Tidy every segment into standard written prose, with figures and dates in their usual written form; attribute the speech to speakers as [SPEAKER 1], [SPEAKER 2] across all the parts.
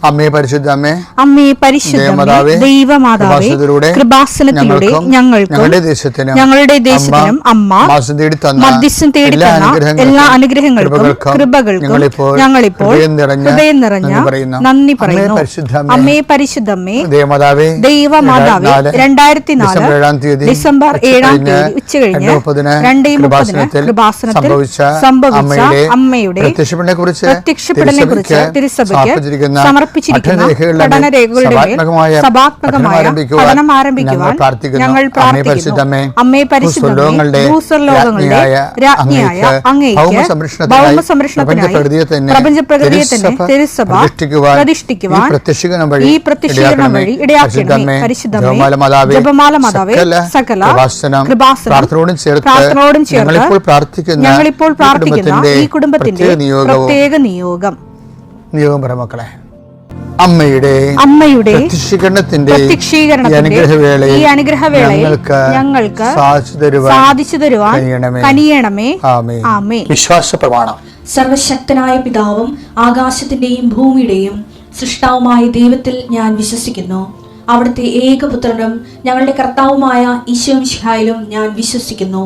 [SPEAKER 1] അമ്മേ പരിശുദ്ധ അമ്മേ,
[SPEAKER 2] അമ്മേ പരിശുദ്ധ ദൈവമാതാവേ, കൃപാസനത്തിലൂടെ ഞങ്ങൾക്കും ഞങ്ങളുടെ ദേശത്തിനും അമ്മ മധ്യസ്ഥം തേടി തന്ന എല്ലാ അനുഗ്രഹങ്ങൾക്കും കൃപകൾക്കും ഞങ്ങളിപ്പോൾ ഹൃദയം നിറഞ്ഞ നന്ദി പറയുന്നു. അമ്മേ പരിശുദ്ധമ്മേ ദൈവമാതാവേ, 2004 ഡിസംബർ 7 ഉച്ചകഴിഞ്ഞ് 2:30 കൃപാസനത്തിൽ സംഭവിച്ച അമ്മയുടെ പ്രത്യക്ഷപ്പെടലിനെ കുറിച്ച് തിരുസഭയ്ക്ക് സമർപ്പിച്ചിരിക്കുന്ന പഠനരേഖകളുടെ സഭാത്മകമായ പഠനം ആരംഭിക്കുവാൻ ഞങ്ങൾ പ്രാർത്ഥിക്കുന്നു. അമ്മേ പരിശുദ്ധമേ, ഭൂസ്വർലോകങ്ങളുടെ രാജ്ഞിയായ അങ്ങേയ്ക്ക് ഭൗമസംരക്ഷണത്തിനായി പ്രപഞ്ചപ്രകൃതിയെ തന്നെ തിരുസഭ പ്രതിഷ്ഠിക്കുവാൻ ഈ പ്രത്യക്ഷീകരണം വഴി ഇടയാക്കണമേ. പരിശുദ്ധമേ, ജപമാല മാതാവേ, സകല കൃപാസനം പ്രാർത്ഥനയോടും ചേർത്ത് ഞങ്ങളിപ്പോൾ പ്രാർത്ഥിക്കുന്ന ഈ കുടുംബത്തിന്റെ പ്രത്യേക നിയോഗം
[SPEAKER 1] മക്കളെ, അമ്മയുടെ പ്രത്യക്ഷീകരണത്തിന്റെ ഈ അനുഗ്രഹവേളയിൽ ഞങ്ങൾക്ക് സാധിച്ചു തരുവാൻ കനിയണമേ. ആമേൻ. വിശ്വാസ പ്രമാണം.
[SPEAKER 3] സർവശക്തനായ പിതാവും ആകാശത്തിന്റെയും ഭൂമിയുടെയും സൃഷ്ടാവുമായ ദൈവത്തിൽ ഞാൻ വിശ്വസിക്കുന്നു. അവിടുത്തെ ഏകപുത്രനും ഞങ്ങളുടെ കർത്താവുമായ ഈശോമിശിഹായിലും ഞാൻ വിശ്വസിക്കുന്നു.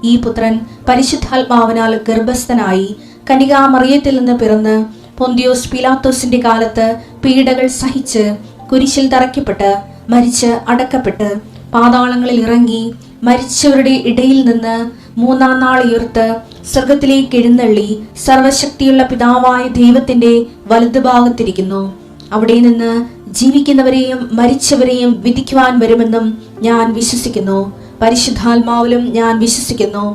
[SPEAKER 3] ഈ പുത്രൻ പരിശുദ്ധാത്മാവിനാൽ ഗർഭസ്ഥനായി കന്യകാമറിയത്തിൽ നിന്ന് പിറന്ന് പൊന്തിയോസ് പീലാത്തോസിന്റെ കാലത്ത് പീഡകൾ സഹിച്ച് കുരിശിൽ തറയ്ക്കപ്പെട്ട് മരിച്ച് അടക്കപ്പെട്ട് പാതാളങ്ങളിൽ ഇറങ്ങി മരിച്ചവരുടെ ഇടയിൽ നിന്ന് 3-ാം നാൾ ഉയർത്ത് സ്വർഗത്തിലേക്ക് എഴുന്നള്ളി സർവശക്തിയുള്ള പിതാവായ ദൈവത്തിന്റെ വലതുഭാഗത്തിരിക്കുന്നു. അവിടെ നിന്ന് ജീവിക്കുന്നവരെയും മരിച്ചവരെയും വിധിക്കുവാൻ വരുമെന്നും ഞാൻ വിശ്വസിക്കുന്നു. പരിശുദ്ധാത്മാവിലും ഞാൻ വിശ്വസിക്കുന്നു.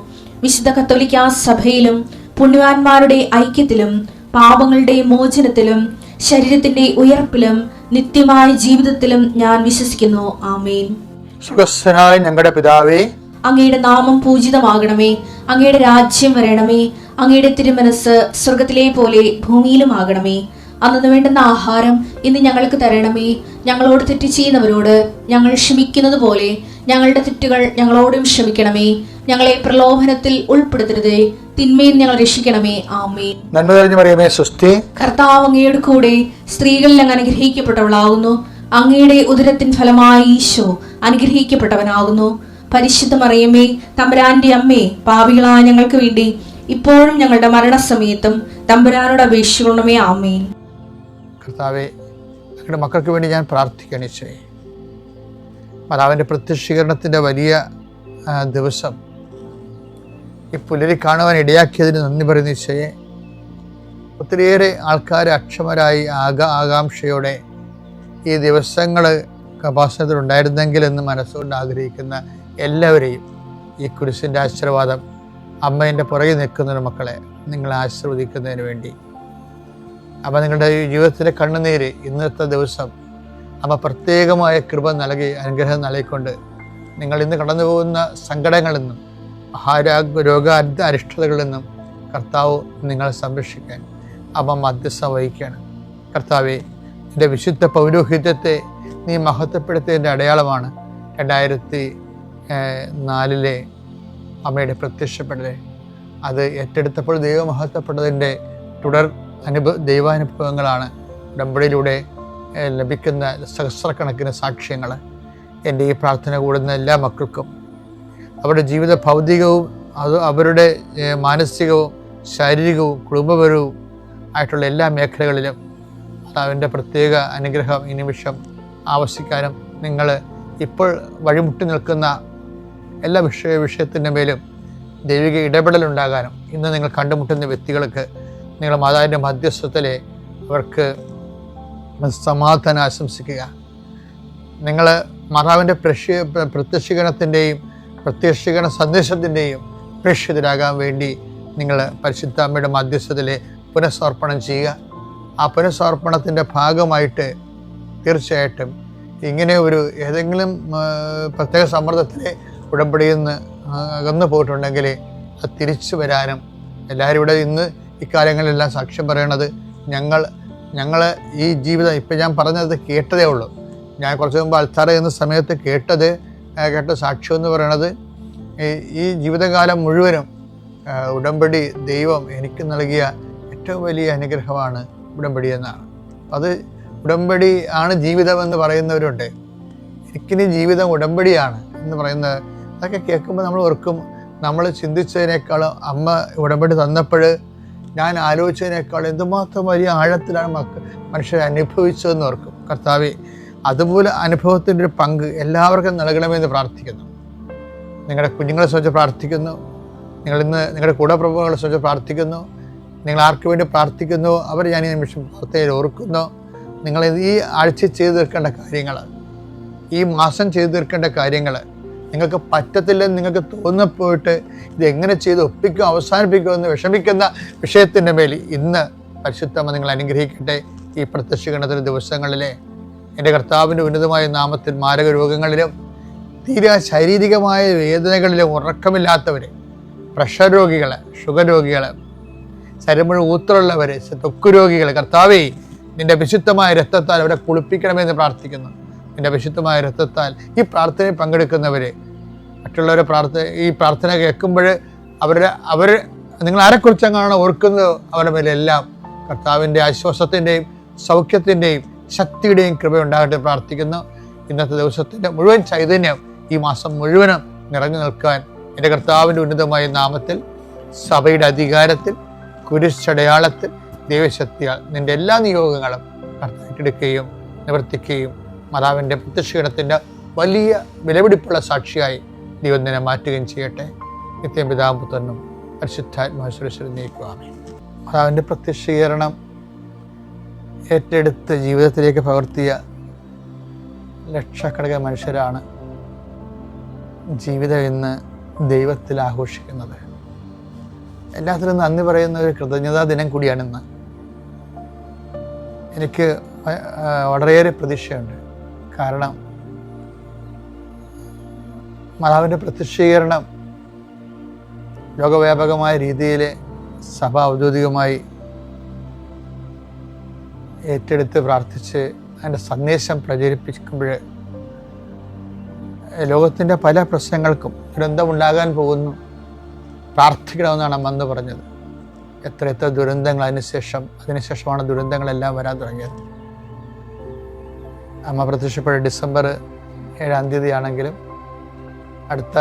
[SPEAKER 3] വിശുദ്ധ കത്തോലിക്കാ സഭയിലും പുണ്യവാന്മാരുടെ ഐക്യത്തിലും പാപങ്ങളുടെ മോചനത്തിലും ശരീരത്തിന്റെ ഉയർപ്പിലും നിത്യമായ ജീവിതത്തിലും ഞാൻ വിശ്വസിക്കുന്നു. ആമേൻ.
[SPEAKER 1] സുഖസ്ഥനായ ഞങ്ങളുടെ പിതാവേ,
[SPEAKER 3] അങ്ങയുടെ നാമം പൂജിതമാകണമേ. അങ്ങയുടെ രാജ്യം വരണമേ. അങ്ങയുടെ തിരുമനസ് സ്വർഗത്തിലെ പോലെ ഭൂമിയിലും ആകണമേ. അന്നു വേണ്ടുന്ന ആഹാരം ഇന്ന് ഞങ്ങൾക്ക് തരണമേ. ഞങ്ങളോട് തെറ്റ് ചെയ്യുന്നവരോട് ഞങ്ങൾ ക്ഷമിക്കുന്നത് പോലെ ഞങ്ങളുടെ തെറ്റുകൾ ഞങ്ങളോടും ക്ഷമിക്കണമേ. ഞങ്ങളെ പ്രലോഭനത്തിൽ ഉൾപ്പെടുത്തരുതേ, തിന്മയിൽ ഞങ്ങൾ രക്ഷിക്കണമേ. ആമേൻ.
[SPEAKER 1] നന്മ നിറഞ്ഞ മറിയമേ, സ്വസ്തി.
[SPEAKER 3] കർത്താവ് അങ്ങയുടെ കൂടെ സ്ത്രീകളിൽ അങ്ങ് അനുഗ്രഹിക്കപ്പെട്ടവളാകുന്നു. അങ്ങയുടെ ഉദരത്തിൻ ഫലമായി ഈശോ അനുഗ്രഹിക്കപ്പെട്ടവനാകുന്നു. പരിശുദ്ധ മറിയമേ, തമ്പുരാന്റെ അമ്മേ, പാപികളായ ഞങ്ങൾക്ക് വേണ്ടി ഇപ്പോഴും ഞങ്ങളുടെ മരണസമയത്തും തമ്പുരാനോട് അപേക്ഷിക്കണമേ. ആമേൻ.
[SPEAKER 1] കർത്താവേ, ഞങ്ങളുടെ മക്കൾക്ക് വേണ്ടി ഞാൻ പ്രാർത്ഥിക്കണേ. മാതാവിൻ്റെ പ്രത്യക്ഷീകരണത്തിൻ്റെ വലിയ ദിവസം ഈ പുലരി കാണുവാൻ ഇടയാക്കിയതിന് നന്ദി പറയുന്ന ഈശോയെ, ഒത്തിരിയേറെ ആൾക്കാർ അക്ഷമരായി ആകാംക്ഷയോടെ ഈ ദിവസങ്ങൾ കപാസനത്തിലുണ്ടായിരുന്നെങ്കിൽ എന്ന് മനസ്സുകൊണ്ട് ആഗ്രഹിക്കുന്ന എല്ലാവരെയും ഈ കുരിശിൻ്റെ ആശീർവാദം അമ്മേൻ്റെ പുറകിൽ നിൽക്കുന്ന മക്കളെ നിങ്ങൾ ആശീർവദിക്കുന്നതിന് വേണ്ടി അമ്മ നിങ്ങളുടെ ജീവിതത്തിലെ കണ്ണുനീര് ഇന്നത്തെ ദിവസം അമ്മ പ്രത്യേകമായ കൃപ നൽകി അനുഗ്രഹം നൽകിക്കൊണ്ട് നിങ്ങൾ ഇന്ന് കടന്നു പോകുന്ന സങ്കടങ്ങളിൽ നിന്നും രോഗ അരിഷ്ടതകളിൽ നിന്നും കർത്താവ് നിങ്ങളെ സംരക്ഷിക്കാൻ അമ്മ മധ്യസ്ഥം വഹിക്കുകയാണ്. കർത്താവെ, എൻ്റെ വിശുദ്ധ പൗരോഹിത്യത്തെ നീ മഹത്വപ്പെടുത്തിയതിൻ്റെ അടയാളമാണ് 2004 അമ്മയുടെ പ്രത്യക്ഷപ്പെടൽ. അത് ഏറ്റെടുത്തപ്പോൾ ദൈവം മഹത്വപ്പെട്ടതിൻ്റെ തുടർ ദൈവാനുഭവങ്ങളാണ് ഉടമ്പടിയിലൂടെ ലഭിക്കുന്ന സഹസ്രക്കണക്കിന് സാക്ഷ്യങ്ങൾ. എൻ്റെ ഈ പ്രാർത്ഥന കൂടുന്ന എല്ലാ മക്കൾക്കും അവരുടെ ജീവിത ഭൗതികവും അവരുടെ മാനസികവും ശാരീരികവും കുടുംബപരവും ആയിട്ടുള്ള എല്ലാ മേഖലകളിലും അതിൻ്റെ പ്രത്യേക അനുഗ്രഹം ഈ നിമിഷം ആവശ്യിക്കാനും നിങ്ങൾ ഇപ്പോൾ വഴിമുട്ടി നിൽക്കുന്ന എല്ലാ വിഷയത്തിൻ്റെ മേലും ദൈവിക ഇടപെടലുണ്ടാകാനും ഇന്ന് നിങ്ങൾ കണ്ടുമുട്ടുന്ന വ്യക്തികൾക്ക് നിങ്ങൾ മാതാവിൻ്റെ മധ്യസ്ഥത്തിലെ അവർക്ക് സമാധാനം ആശംസിക്കുക. നിങ്ങൾ മാതാവിൻ്റെ പ്രത്യക്ഷീകരണത്തിൻ്റെയും പ്രത്യക്ഷീകരണ സന്ദേശത്തിൻ്റെയും പ്രേക്ഷിതരാകാൻ വേണ്ടി നിങ്ങൾ പരിശുദ്ധ അമ്മയുടെ മധ്യസ്ഥത്തിലെ പുനഃസമർപ്പണം ചെയ്യുക. ആ പുനഃസമർപ്പണത്തിൻ്റെ ഭാഗമായിട്ട് തീർച്ചയായിട്ടും ഇങ്ങനെ ഒരു ഏതെങ്കിലും പ്രത്യേക സമ്മർദ്ദത്തിലെ ഉടമ്പടിയിൽ നിന്ന് അകന്നു പോയിട്ടുണ്ടെങ്കിൽ അത് തിരിച്ചു വരാനും എല്ലാവരും ഇവിടെ ഇന്ന് ഇക്കാര്യങ്ങളിലെല്ലാം സാക്ഷ്യം പറയണത് ഞങ്ങൾ ഈ ജീവിതം ഇപ്പം ഞാൻ പറഞ്ഞത് കേട്ടതേ ഉള്ളൂ. ഞാൻ കുറച്ച് മുമ്പ് അൽത്താര എന്ന സമയത്ത് കേട്ട സാക്ഷ്യം എന്ന് പറയണത് ഈ ജീവിതകാലം മുഴുവനും ഉടമ്പടി ദൈവം എനിക്ക് നൽകിയ ഏറ്റവും വലിയ അനുഗ്രഹമാണ് ഉടമ്പടി എന്നാണ്. അത് ഉടമ്പടി ആണ് ജീവിതം എന്ന് പറയുന്നവരുണ്ട്. എനിക്കിനി ജീവിതം ഉടമ്പടിയാണ് എന്ന് പറയുന്നത്, അതൊക്കെ കേൾക്കുമ്പോൾ നമ്മൾ ഓർക്കും, നമ്മൾ ചിന്തിച്ചതിനേക്കാളും അമ്മ ഉടമ്പടി തന്നപ്പോൾ ഞാൻ ആലോചിച്ചതിനേക്കാളും എന്തുമാത്രം വലിയ ആഴത്തിലാണ് മനുഷ്യർ അനുഭവിച്ചതെന്ന് ഓർക്കും. കർത്താവേ, അതുപോലെ അനുഭവത്തിൻ്റെ ഒരു പങ്ക് എല്ലാവർക്കും നൽകണമെന്ന് പ്രാർത്ഥിക്കുന്നു. നിങ്ങളുടെ കുഞ്ഞുങ്ങളെ സംബന്ധിച്ച് പ്രാർത്ഥിക്കുന്നു. നിങ്ങളിന്ന് നിങ്ങളുടെ കൂടപ്രഭുക്കളെ സംബന്ധിച്ച് പ്രാർത്ഥിക്കുന്നു. നിങ്ങൾ ആർക്ക് വേണ്ടി പ്രാർത്ഥിക്കുന്നു അവർ ഞാൻ ഈ നിമിഷം പ്രത്യേകം ഓർക്കുന്നു. നിങ്ങൾ ഈ ആഴ്ച ചെയ്തു തീർക്കേണ്ട കാര്യങ്ങൾ, ഈ മാസം ചെയ്തു തീർക്കേണ്ട കാര്യങ്ങൾ, നിങ്ങൾക്ക് പറ്റത്തില്ലെന്ന് നിങ്ങൾക്ക് തോന്നിപ്പോയിട്ട് ഇതെങ്ങനെ ചെയ്ത് ഒപ്പിക്കും അവസാനിപ്പിക്കുമെന്ന് വിഷമിക്കുന്ന വിഷയത്തിൻ്റെ മേൽ ഇന്ന് പരിശുദ്ധമ നിങ്ങൾ അനുഗ്രഹിക്കട്ടെ. ഈ പ്രത്യക്ഷീകരണത്തിൻ്റെ ദിവസങ്ങളിലെ എൻ്റെ കർത്താവിൻ്റെ ഉന്നതമായ നാമത്തിൽ മാരക രോഗങ്ങളിലും തീരെ ശാരീരികമായ വേദനകളിലും ഉറക്കമില്ലാത്തവർ, പ്രഷർ രോഗികൾ, ഷുഗർ രോഗികൾ, ശരീരം മുഴുവൻ ഊത്തറുള്ളവർ, ത്വക്ക് രോഗികൾ, കർത്താവേ നിൻ്റെ വിശുദ്ധമായ രക്തത്താൽ അവരെ കുളിപ്പിക്കണമെന്ന് പ്രാർത്ഥിക്കുന്നു. നിൻ്റെ വിശുദ്ധമായ രക്തത്താൽ ഈ പ്രാർത്ഥനയിൽ പങ്കെടുക്കുന്നവർ, മറ്റുള്ളവരെ ഈ പ്രാർത്ഥന കേൾക്കുമ്പോൾ അവർ നിങ്ങൾ ആരെക്കുറിച്ചെങ്ങാണ് ഓർക്കുന്നത് അവരുടെ മേലെല്ലാം കർത്താവിൻ്റെ ആശ്വാസത്തിൻ്റെയും സൗഖ്യത്തിൻ്റെയും ശക്തിയുടെയും കൃപയുണ്ടാകട്ടെ പ്രാർത്ഥിക്കുന്നു. ഇന്നത്തെ ദിവസത്തിൻ്റെ മുഴുവൻ ചൈതന്യം ഈ മാസം മുഴുവനും നിറഞ്ഞു നിൽക്കാൻ എൻ്റെ കർത്താവിൻ്റെ ഉന്നതമായ നാമത്തിൽ, സഭയുടെ അധികാരത്തിൽ, കുരിശടയാളത്തിൽ, ദൈവശക്തിയാൽ നിൻ്റെ എല്ലാ നിയോഗങ്ങളും ഏറ്റെടുക്കുകയും നിവർത്തിക്കുകയും മാതാവിൻ്റെ പ്രത്യക്ഷീകരണത്തിൻ്റെ വലിയ വിലപിടിപ്പുള്ള സാക്ഷിയായി ദൈവം നിന്നെ മാറ്റുകയും ചെയ്യട്ടെ. നിത്യം പിതാവും പുത്രനും പരിശുദ്ധാത്മാശ്വരശ്വരം നീക്കുവാമേ. മാതാവിൻ്റെ പ്രത്യക്ഷീകരണം ഏറ്റെടുത്ത് ജീവിതത്തിലേക്ക് പകർത്തിയ ലക്ഷക്കണക്കിന് മനുഷ്യരാണ് ജീവിതം ഇന്ന് ദൈവത്തിൽ ആഘോഷിക്കുന്നത്. എല്ലാത്തിനും നന്ദി പറയുന്ന ഒരു കൃതജ്ഞതാ ദിനം കൂടിയാണിന്ന്. എനിക്ക് വളരെയേറെ പ്രതീക്ഷയുണ്ട്. കാരണം മാതാവിൻ്റെ പ്രത്യക്ഷീകരണം ലോകവ്യാപകമായ രീതിയിൽ സഭ ഔദ്യോഗികമായി ഏറ്റെടുത്ത് പ്രാർത്ഥിച്ച് അതിൻ്റെ സന്ദേശം പ്രചരിപ്പിക്കുമ്പോൾ ലോകത്തിൻ്റെ പല പ്രശ്നങ്ങൾക്കും ദുരന്തമുണ്ടാകാൻ പ്രാർത്ഥിക്കണമെന്നാണ് അമ്മ അന്ന് പറഞ്ഞത്. എത്ര ദുരന്തങ്ങൾ അതിനുശേഷമാണ് ദുരന്തങ്ങളെല്ലാം വരാൻ തുടങ്ങിയത്. അമ്മ പ്രത്യക്ഷപ്പെട്ട ഡിസംബർ 7-ാം തീയതിയാണെങ്കിലും അടുത്ത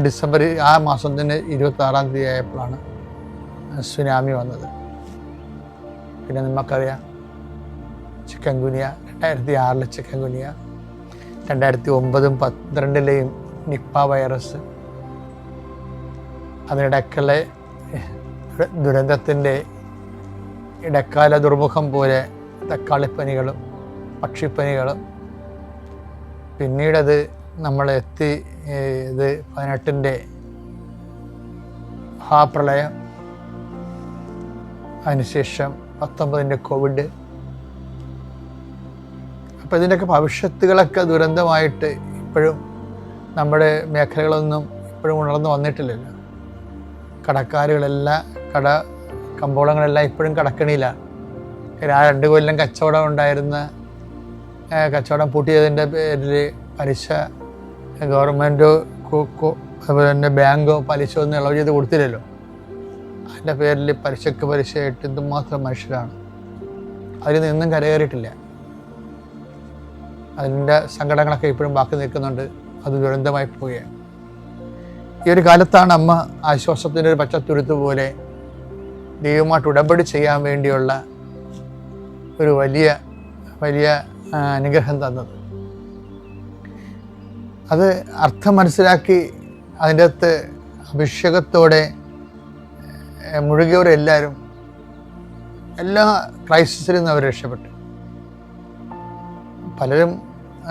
[SPEAKER 1] ഡിസംബർ ആ മാസം തന്നെ 26-ാം തീയതി ആയപ്പോഴാണ് സുനാമി വന്നത്. പിന്നെ നമുക്കറിയാം ചിക്കൻ ഗുനിയ, 2006 ചിക്കൻ ഗുനിയ, 2009-12 നിപ്പ വൈറസ്, അതിനിടയ്ക്കുള്ള ദുരന്തത്തിൻ്റെ ഇടക്കാല ദുർമുഖം പോലെ തക്കാളിപ്പനികളും പക്ഷിപ്പനികളും, പിന്നീടത് നമ്മളെത്തി ഇത് 18 മഹാപ്രളയം, അതിനുശേഷം 19 കോവിഡ്. അപ്പോൾ ഇതിൻ്റെയൊക്കെ ഭവിഷ്യത്തുകളൊക്കെ ദുരന്തമായിട്ട് ഇപ്പോഴും നമ്മുടെ മേഖലകളൊന്നും ഇപ്പോഴും ഉണർന്നു വന്നിട്ടില്ലല്ലോ. കടക്കാരുകളെല്ലാം കമ്പോളങ്ങളെല്ലാം ഇപ്പോഴും കടക്കണിയിലാണ്. ആ 2 കൊല്ലം കച്ചവടം ഉണ്ടായിരുന്ന കച്ചവടം പൂട്ടിയതിൻ്റെ പേരിൽ പലിശ ഗവൺമെൻറ്റോ അതുപോലെ തന്നെ ബാങ്കോ പലിശ ഒന്നും ഇളവ് ചെയ്ത് കൊടുത്തില്ലല്ലോ. അതിൻ്റെ പേരിൽ പലിശക്ക് പലിശയായിട്ട് എന്തുമാത്രം മനുഷ്യരാണ്. അതിൽ നിന്നും കരകയറിയിട്ടില്ല. അതിൻ്റെ സങ്കടങ്ങളൊക്കെ ഇപ്പോഴും ബാക്കി നിൽക്കുന്നുണ്ട്. അത് ദുരന്തമായി പോവുകയാണ്. ഈ ഒരു കാലത്താണ് അമ്മ ആശ്വാസത്തിൻ്റെ ഒരു പച്ചത്തുരുത്ത് പോലെ ദൈവമായിട്ട് ഉടമ്പടി ചെയ്യാൻ വേണ്ടിയുള്ള ഒരു വലിയ അനുഗ്രഹം തന്നത്. അത് അർത്ഥം മനസ്സിലാക്കി അതിൻ്റെ അകത്ത് അഭിഷേകത്തോടെ മുഴുകിയവരെല്ലാവരും എല്ലാ ക്രൈസിസിൽ നിന്ന് അവർ രക്ഷപ്പെട്ടു. പലരും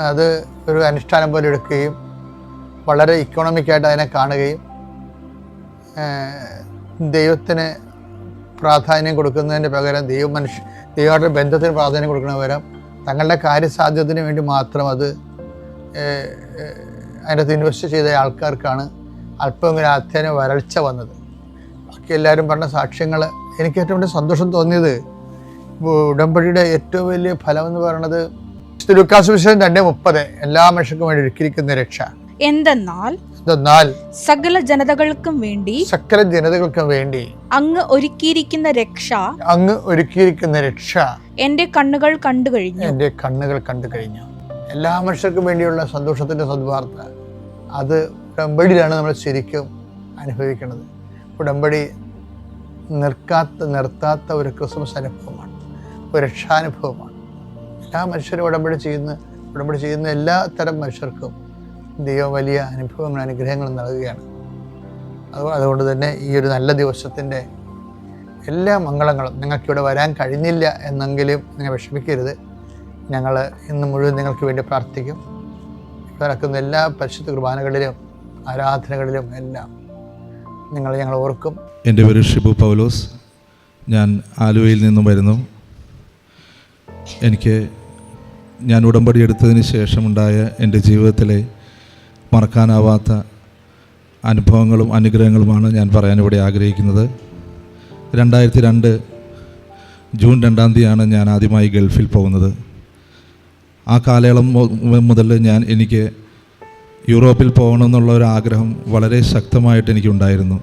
[SPEAKER 1] അത് ഒരു അനുഷ്ഠാനം പോലെ എടുക്കുകയും വളരെ ഇക്കോണമിക്കായിട്ട് അതിനെ കാണുകയും ദൈവത്തിന് പ്രാധാന്യം കൊടുക്കുന്നതിന് പകരം ദൈവമായിട്ട് ബന്ധത്തിന് പ്രാധാന്യം കൊടുക്കുന്നതിന് പകരം തങ്ങളുടെ കാര്യസാധ്യത്തിന് വേണ്ടി മാത്രം അത് അതിനകത്ത് ഇൻവെസ്റ്റ് ചെയ്ത ആൾക്കാർക്കാണ് അല്പമെങ്കിലും അധ്യയന വരൾച്ച വന്നത്. ബാക്കി എല്ലാവരും പറഞ്ഞ സാക്ഷ്യങ്ങൾ എനിക്ക് ഏറ്റവും വലിയ സന്തോഷം തോന്നിയത് ഉടമ്പടിയുടെ ഏറ്റവും വലിയ ഫലം എന്ന് പറയുന്നത് ലൂക്കാസ് വിശേഷം 2:30 എല്ലാ മനുഷ്യർക്കും വേണ്ടി ഒരുക്കിയിരിക്കുന്ന രക്ഷ.
[SPEAKER 2] എന്തെന്നാൽ
[SPEAKER 1] എന്നാൽ
[SPEAKER 2] സകല ജനതകൾക്കും വേണ്ടി അങ്ങ് ഒരുക്കിയിരിക്കുന്ന രക്ഷ എന്റെ കണ്ണുകൾ കണ്ടു കഴിഞ്ഞു.
[SPEAKER 1] എല്ലാ മനുഷ്യർക്കും വേണ്ടിയുള്ള സന്തോഷത്തിന്റെ സദ്വാർത്ത അത് ഉടമ്പടിയിലാണ് നമ്മൾ ശരിക്കും അനുഭവിക്കുന്നത്. ഉടമ്പടി നിർത്താത്ത ഒരു ക്രിസ്മസ് അനുഭവമാണ്, ഒരു രക്ഷാനുഭവമാണ്. എല്ലാ മനുഷ്യരും ഉടമ്പടി ചെയ്യുന്ന എല്ലാ തരം മനുഷ്യർക്കും ദൈവം വലിയ അനുഭവങ്ങളും അനുഗ്രഹങ്ങളും നൽകുകയാണ്. അതുകൊണ്ട് തന്നെ ഈ ഒരു നല്ല ദിവസത്തിൻ്റെ എല്ലാ മംഗളങ്ങളും, നിങ്ങൾക്കിവിടെ വരാൻ കഴിഞ്ഞില്ല എന്നെങ്കിലും നിങ്ങൾ വിഷമിക്കരുത്. ഞങ്ങൾ ഇന്ന് മുഴുവൻ നിങ്ങൾക്ക് വേണ്ടി പ്രാർത്ഥിക്കും. നടക്കുന്ന എല്ലാ പരിശുദ്ധ കുർബാനകളിലും ആരാധനകളിലും എല്ലാം ഞങ്ങൾ ഓർക്കും.
[SPEAKER 4] എൻ്റെ പേര് ഷിബു പൗലോസ്. ഞാൻ ആലുവയിൽ നിന്നും വരുന്നു. ഞാൻ ഉടമ്പടി എടുത്തതിന് ശേഷമുണ്ടായ എൻ്റെ ജീവിതത്തിലെ മറക്കാനാവാത്ത അനുഭവങ്ങളും അനുഗ്രഹങ്ങളുമാണ് ഞാൻ പറയാനിവിടെ ആഗ്രഹിക്കുന്നത്. 2002 ജൂൺ 2-ാം തീയതിയാണ് ഞാൻ ആദ്യമായി ഗൾഫിൽ പോകുന്നത്. ആ കാലയളവ് മുതൽ എനിക്ക് യൂറോപ്പിൽ പോകണമെന്നുള്ള ഒരു ആഗ്രഹം വളരെ ശക്തമായിട്ട് എനിക്കുണ്ടായിരുന്നു.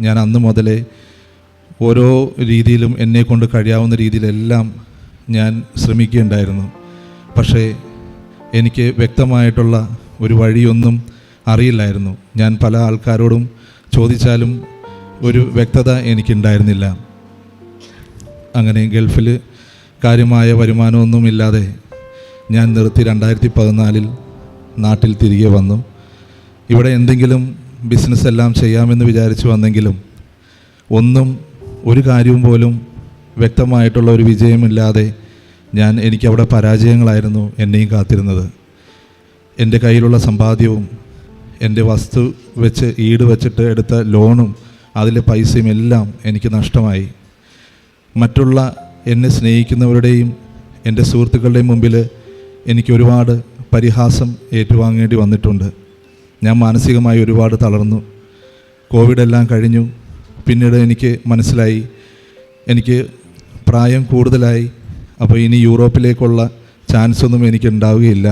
[SPEAKER 4] ഞാൻ അന്ന് മുതലേ ഓരോ രീതിയിലും എന്നെക്കൊണ്ട് കഴിയാവുന്ന രീതിയിലെല്ലാം ഞാൻ ശ്രമിക്കുകയുണ്ടായിരുന്നു. പക്ഷേ എനിക്ക് വ്യക്തമായിട്ടുള്ള ഒരു വഴിയൊന്നും അറിയില്ലായിരുന്നു. ഞാൻ പല ആൾക്കാരോടും ചോദിച്ചാലും ഒരു വ്യക്തത എനിക്കുണ്ടായിരുന്നില്ല. അങ്ങനെ ഗൾഫിൽ കാര്യമായ വരുമാനമൊന്നുമില്ലാതെ ഞാൻ നിർത്തി 2014 നാട്ടിൽ തിരികെ വന്നു. ഇവിടെ എന്തെങ്കിലും ബിസിനസ് എല്ലാം ചെയ്യാമെന്ന് വിചാരിച്ചു വന്നെങ്കിലും ഒരു കാര്യവും പോലും വ്യക്തമായിട്ടുള്ള ഒരു വിജയമില്ലാതെ എനിക്കവിടെ പരാജയങ്ങളായിരുന്നു എന്നെയും കാത്തിരുന്നത്. എൻ്റെ കയ്യിലുള്ള സമ്പാദ്യവും എൻ്റെ വസ്തു വെച്ച് ഈട് വെച്ചിട്ട് എടുത്ത ലോണും അതിലെ പൈസയും എല്ലാം എനിക്ക് നഷ്ടമായി. മറ്റുള്ള എന്നെ സ്നേഹിക്കുന്നവരുടെയും എൻ്റെ സുഹൃത്തുക്കളുടെയും മുമ്പിൽ എനിക്ക് ഒരുപാട് പരിഹാസം ഏറ്റുവാങ്ങേണ്ടി വന്നിട്ടുണ്ട്. ഞാൻ മാനസികമായി ഒരുപാട് തളർന്നു. കോവിഡെല്ലാം കഴിഞ്ഞു. പിന്നീട് എനിക്ക് മനസ്സിലായി എനിക്ക് പ്രായം കൂടുതലായി, അപ്പോൾ ഇനി യൂറോപ്പിലേക്കുള്ള ചാൻസൊന്നും എനിക്ക് ഉണ്ടാവുകയില്ല.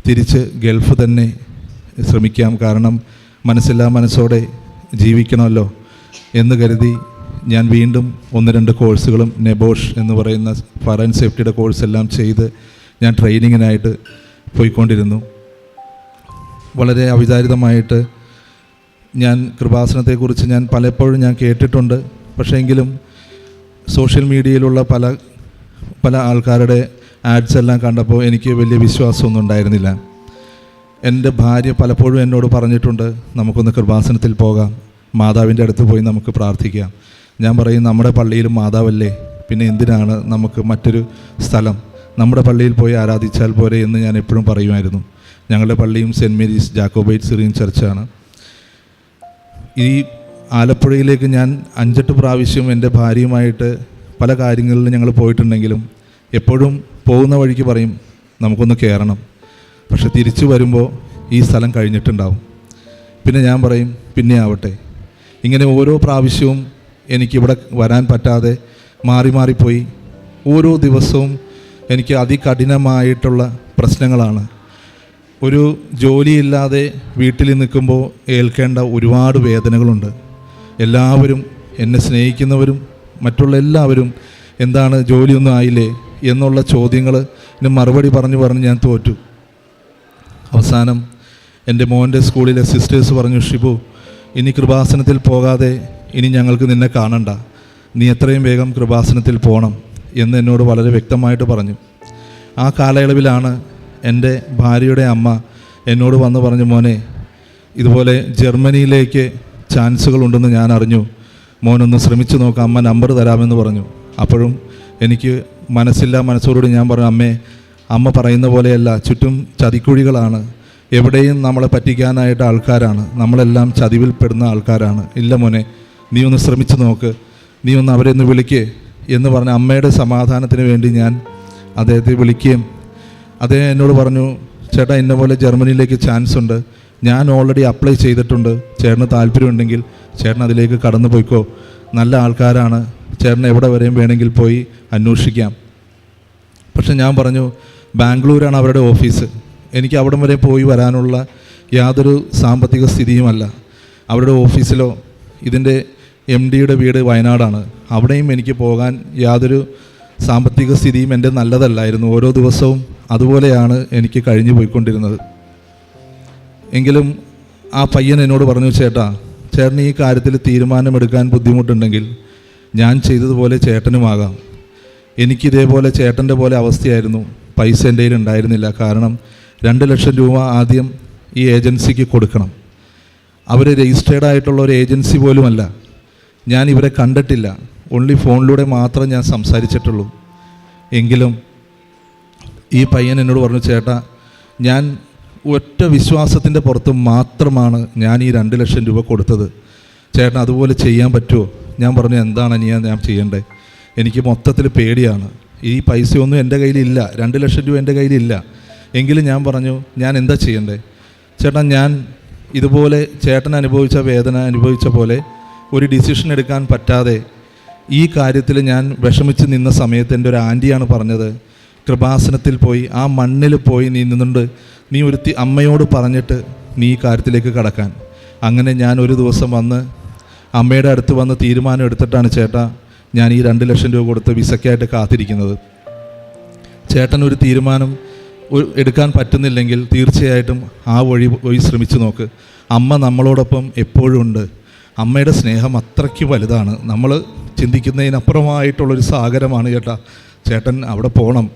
[SPEAKER 4] തിരിച്ച് ഗൾഫ് തന്നെ ശ്രമിക്കാം, കാരണം മനസ്സില്ലാ മനസ്സോടെ ജീവിക്കണമല്ലോ എന്ന് കരുതി ഞാൻ വീണ്ടും 1-2 കോഴ്സുകളും നെബോഷ് എന്ന് പറയുന്ന ഫയർ ആൻഡ് സേഫ്റ്റിയുടെ കോഴ്സെല്ലാം ചെയ്ത് ഞാൻ ട്രെയിനിങ്ങിനായിട്ട് പോയിക്കൊണ്ടിരുന്നു. വളരെ അവിചാരിതമായിട്ട് കൃപാസനത്തെക്കുറിച്ച് പലപ്പോഴും കേട്ടിട്ടുണ്ട്. പക്ഷേ എങ്കിലും സോഷ്യൽ മീഡിയയിലുള്ള പല ആൾക്കാരുടെ ആഡ്സ് എല്ലാം കണ്ടപ്പോൾ എനിക്ക് വലിയ വിശ്വാസമൊന്നും ഉണ്ടായിരുന്നില്ല. എൻ്റെ ഭാര്യ പലപ്പോഴും എന്നോട് പറഞ്ഞിട്ടുണ്ട്, നമുക്കൊന്ന് കൃപാസനത്തിൽ പോകാം, മാതാവിൻ്റെ അടുത്ത് പോയി നമുക്ക് പ്രാർത്ഥിക്കാം. ഞാൻ പറയും, നമ്മുടെ പള്ളിയിലും മാതാവല്ലേ, പിന്നെ എന്തിനാണ് നമുക്ക് മറ്റൊരു സ്ഥലം, നമ്മുടെ പള്ളിയിൽ പോയി ആരാധിച്ചാൽ പോരെ എന്ന് ഞാൻ എപ്പോഴും പറയുമായിരുന്നു. ഞങ്ങളുടെ പള്ളിയും സെൻറ്റ് മേരീസ് ജാക്കോബൈറ്റ് സിറിയൻ ചർച്ചാണ്. ഈ ആലപ്പുഴയിലേക്ക് ഞാൻ 5-8 പ്രാവശ്യം എൻ്റെ ഭാര്യയുമായിട്ട് പല കാര്യങ്ങളിൽ ഞങ്ങൾ പോയിട്ടുണ്ടെങ്കിലും എപ്പോഴും പോകുന്ന വഴിക്ക് പറയും നമുക്കൊന്ന് കയറണം. പക്ഷെ തിരിച്ചു വരുമ്പോൾ ഈ സ്ഥലം കഴിഞ്ഞിട്ടുണ്ടാവും. പിന്നെ ഞാൻ പറയും പിന്നെ ആവട്ടെ. ഇങ്ങനെ ഓരോ പ്രാവശ്യവും എനിക്കിവിടെ വരാൻ പറ്റാതെ മാറിപ്പോയി. ഓരോ ദിവസവും എനിക്ക് അതികഠിനമായിട്ടുള്ള പ്രശ്നങ്ങളാണ്. ഒരു ജോലിയില്ലാതെ വീട്ടിൽ നിൽക്കുമ്പോൾ ഏൽക്കേണ്ട ഒരുപാട് വേദനകളുണ്ട്. എല്ലാവരും, എന്നെ സ്നേഹിക്കുന്നവരും മറ്റുള്ള എല്ലാവരും എന്താണ് ജോലിയൊന്നും ആയില്ലേ എന്നുള്ള ചോദ്യത്തിന് മറുപടി പറഞ്ഞ് ഞാൻ തോറ്റു. അവസാനം എൻ്റെ മോൻ്റെ സ്കൂളിലെ സിസ്റ്റേഴ്സ് പറഞ്ഞു, ഷിബു, ഇനി കൃപാസനത്തിൽ പോകാതെ ഇനി ഞങ്ങൾക്ക് നിന്നെ കാണണ്ട, നീ എത്രയും വേഗം കൃപാസനത്തിൽ പോകണം എന്ന് എന്നോട് വളരെ വ്യക്തമായിട്ട് പറഞ്ഞു. ആ കാലയളവിലാണ് എൻ്റെ ഭാര്യയുടെ അമ്മ എന്നോട് വന്ന് പറഞ്ഞു, മോനെ ഇതുപോലെ ജർമ്മനിയിലേക്ക് ചാൻസുകളുണ്ടെന്ന് ഞാൻ അറിഞ്ഞു, മോനൊന്ന് ശ്രമിച്ചു നോക്കാം, അമ്മ നമ്പർ തരാമെന്ന് പറഞ്ഞു. അപ്പോഴും എനിക്ക് മനസ്സോടുകൂടി ഞാൻ പറഞ്ഞു, അമ്മ പറയുന്ന പോലെയല്ല, ചുറ്റും ചതിക്കുഴികളാണ്, എവിടെയും നമ്മളെ പറ്റിക്കാനായിട്ട് ആൾക്കാരാണ്, നമ്മളെല്ലാം ചതിവിൽപ്പെടുന്ന ആൾക്കാരാണ്. ഇല്ല മോനെ, നീ ഒന്ന് ശ്രമിച്ചു നോക്ക്, നീ ഒന്ന് അവരെ ഒന്ന് വിളിക്ക് എന്ന് പറഞ്ഞ അമ്മയുടെ സമാധാനത്തിന് വേണ്ടി ഞാൻ അദ്ദേഹത്തെ വിളിക്കുകയും അദ്ദേഹം എന്നോട് പറഞ്ഞു, ചേട്ടാ ഇന്ന പോലെ ജർമ്മനിയിലേക്ക് ചാൻസ് ഉണ്ട്, ഞാൻ ഓൾറെഡി അപ്ലൈ ചെയ്തിട്ടുണ്ട്, ചേട്ടന് താല്പര്യമുണ്ടെങ്കിൽ ചേട്ടൻ അതിലേക്ക് കടന്നു പോയിക്കോ, നല്ല ആൾക്കാരാണ്, ചേട്ടൻ എവിടെ വരെയും വേണമെങ്കിൽ പോയി അന്വേഷിക്കാം. പക്ഷെ ഞാൻ പറഞ്ഞു, ബാംഗ്ലൂരാണ് അവരുടെ ഓഫീസ്, എനിക്ക് അവിടം വരെ പോയി വരാനുള്ള യാതൊരു സാമ്പത്തിക സ്ഥിതിയുമല്ല. അവരുടെ ഓഫീസിലോ, ഇതിൻ്റെ MDയുടെ വീട് വയനാടാണ്, അവിടെയും എനിക്ക് പോകാൻ യാതൊരു സാമ്പത്തിക സ്ഥിതിയും എൻ്റെ നല്ലതല്ലായിരുന്നു. ഓരോ ദിവസവും അതുപോലെയാണ് എനിക്ക് കഴിഞ്ഞു പോയിക്കൊണ്ടിരുന്നത്. എങ്കിലും ആ പയ്യൻ എന്നോട് പറഞ്ഞു, ചേട്ടന് ഈ കാര്യത്തിൽ തീരുമാനമെടുക്കാൻ ബുദ്ധിമുട്ടുണ്ടെങ്കിൽ ഞാൻ ചെയ്തതുപോലെ ചേട്ടനുമാകാം. എനിക്കിതേപോലെ ചേട്ടൻ്റെ പോലെ അവസ്ഥയായിരുന്നു. പൈസ എൻ്റെ കയ്യിൽ ഉണ്ടായിരുന്നില്ല. കാരണം 2 ലക്ഷം രൂപ ആദ്യം ഈ ഏജൻസിക്ക് കൊടുക്കണം. അവർ രജിസ്റ്റേർഡ് ആയിട്ടുള്ള ഒരു ഏജൻസി പോലുമല്ല. ഞാൻ ഇവരെ കണ്ടിട്ടില്ല, ഓൺലി ഫോണിലൂടെ മാത്രം ഞാൻ സംസാരിച്ചിട്ടുള്ളൂ. എങ്കിലും ഈ പയ്യൻ എന്നോട് പറഞ്ഞു, ഞാൻ ഒറ്റ വിശ്വാസത്തിൻ്റെ പുറത്ത് മാത്രമാണ് ഞാൻ ഈ 2 ലക്ഷം രൂപ കൊടുത്തത്. ചേട്ടൻ അതുപോലെ ചെയ്യാൻ പറ്റുമോ? ഞാൻ പറഞ്ഞു, എന്താണ് ഞാൻ ചെയ്യേണ്ടത്? എനിക്ക് മൊത്തത്തിൽ പേടിയാണ്. ഈ പൈസയൊന്നും എൻ്റെ കയ്യിലില്ല, 2 ലക്ഷം രൂപ എൻ്റെ കയ്യിലില്ല. എങ്കിലും ഞാൻ പറഞ്ഞു, ഞാൻ എന്താ ചെയ്യേണ്ടത്? ഞാൻ ഇതുപോലെ ചേട്ടൻ അനുഭവിച്ച വേദന അനുഭവിച്ച പോലെ ഒരു ഡിസിഷൻ എടുക്കാൻ പറ്റാതെ ഈ കാര്യത്തിൽ ഞാൻ വിഷമിച്ച് നിന്ന സമയത്ത് എൻ്റെ ഒരു ആൻറ്റിയാണ് പറഞ്ഞത്, കൃപാസനത്തിൽ പോയി ആ മണ്ണിൽ പോയി നിന്നുകൊണ്ട് നീ ഒരു അമ്മയോട് പറഞ്ഞിട്ട് നീ ഈ കാര്യത്തിലേക്ക് കടക്കാൻ. അങ്ങനെ ഞാൻ ഒരു ദിവസം വന്ന് അമ്മയുടെ അടുത്ത് വന്ന് തീരുമാനം എടുത്തിട്ടാണ് ഞാൻ ഈ 2 ലക്ഷം രൂപ കൊടുത്ത് വിസയ്ക്കായിട്ട് കാത്തിരിക്കുന്നത്. ചേട്ടൻ ഒരു തീരുമാനം എടുക്കാൻ പറ്റുന്നില്ലെങ്കിൽ തീർച്ചയായിട്ടും ആ വഴി പോയി ശ്രമിച്ചു നോക്ക്. അമ്മ നമ്മളോടൊപ്പം എപ്പോഴും ഉണ്ട്. അമ്മയുടെ സ്നേഹം അത്രയ്ക്ക് വലുതാണ്. നമ്മൾ ചിന്തിക്കുന്നതിനപ്പുറമായിട്ടുള്ളൊരു സാഗരമാണ് ചേട്ടൻ അവിടെ പോകണം.